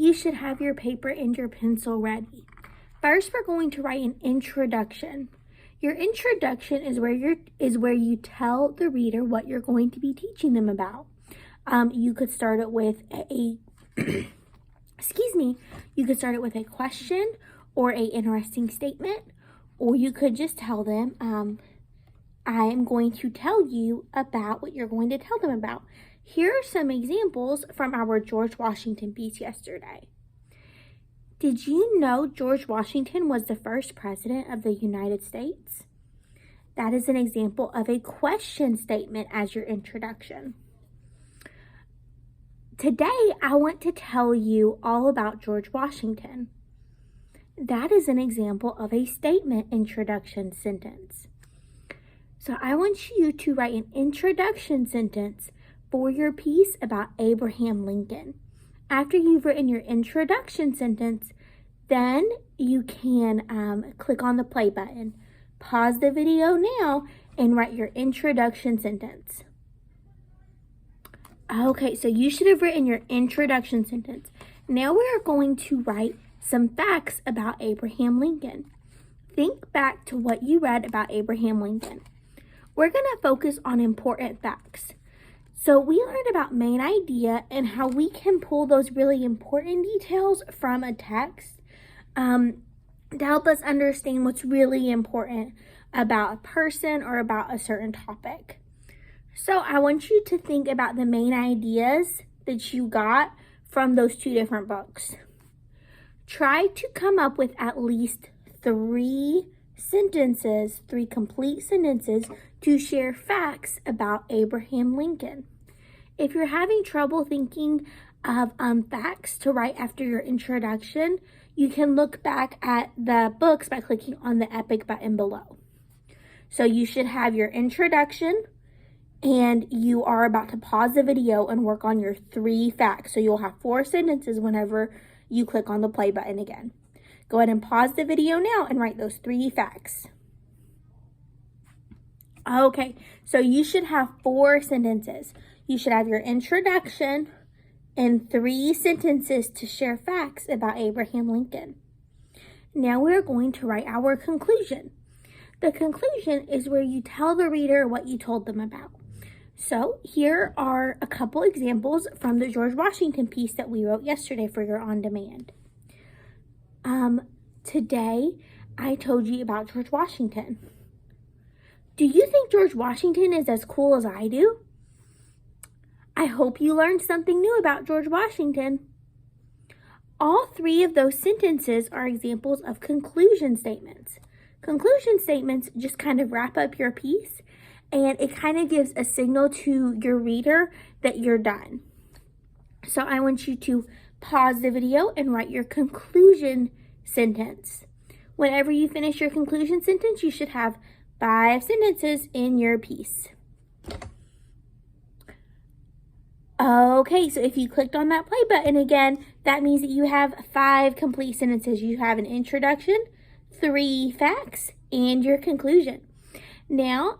you should have your paper and your pencil ready. First, we're going to write an introduction. Your introduction is where you tell the reader what you're going to be teaching them about. You could start it with a you could start it with a question or a interesting statement, or you could just tell them, I am going to tell you about what you're going to tell them about. Here are some examples from our George Washington piece yesterday. Did you know George Washington was the first president of the United States? That is an example of a question statement as your introduction. Today, I want to tell you all about George Washington. That is an example of a statement introduction sentence. So I want you to write an introduction sentence for your piece about Abraham Lincoln. After you've written your introduction sentence, then you can click on the play button. Pause the video now and write your introduction sentence. Okay, so you should have written your introduction sentence. Now we are going to write some facts about Abraham Lincoln. Think back to what you read about Abraham Lincoln. We're going to focus on important facts. So we learned about main idea and how we can pull those really important details from a text to help us understand what's really important about a person or about a certain topic. So I want you to think about the main ideas that you got from those two different books. Try to come up with at least three complete sentences to share facts about Abraham Lincoln. If you're having trouble thinking of facts to write after your introduction, you can look back at the books by clicking on the epic button below. So you should have your introduction, and you are about to pause the video and work on your three facts. So you'll have 4 sentences whenever you click on the play button again. Go ahead and pause the video now and write those 3 facts. Okay, so you should have 4 sentences. You should have your introduction and 3 sentences to share facts about Abraham Lincoln. Now we're going to write our conclusion. The conclusion is where you tell the reader what you told them about. So here are a couple examples from the George Washington piece that we wrote yesterday for your on-demand. Today, I told you about George Washington. Do you think George Washington is as cool as I do? I hope you learned something new about George Washington. All 3 of those sentences are examples of conclusion statements. Conclusion statements just kind of wrap up your piece, and it kind of gives a signal to your reader that you're done. So I want you to pause the video and write your conclusion sentence. Whenever you finish your conclusion sentence, you should have 5 sentences in your piece. Okay, so if you clicked on that play button again, that means that you have 5 complete sentences. You have an introduction, 3 facts, and your conclusion. Now,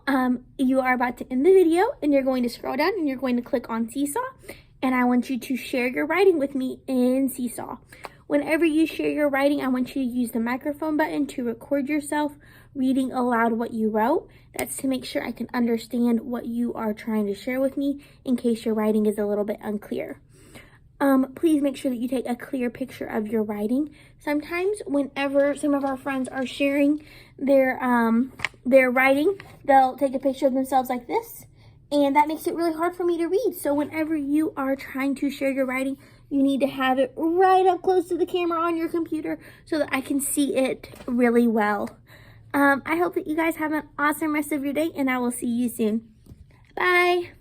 you are about to end the video, and you're going to scroll down and you're going to click on Seesaw, and I want you to share your writing with me in Seesaw. Whenever you share your writing, I want you to use the microphone button to record yourself reading aloud what you wrote. That's to make sure I can understand what you are trying to share with me in case your writing is a little bit unclear. Please make sure that you take a clear picture of your writing. Sometimes whenever some of our friends are sharing their writing, they'll take a picture of themselves like this, and that makes it really hard for me to read. So whenever you are trying to share your writing, you need to have it right up close to the camera on your computer so that I can see it really well. I hope that you guys have an awesome rest of your day, and I will see you soon. Bye.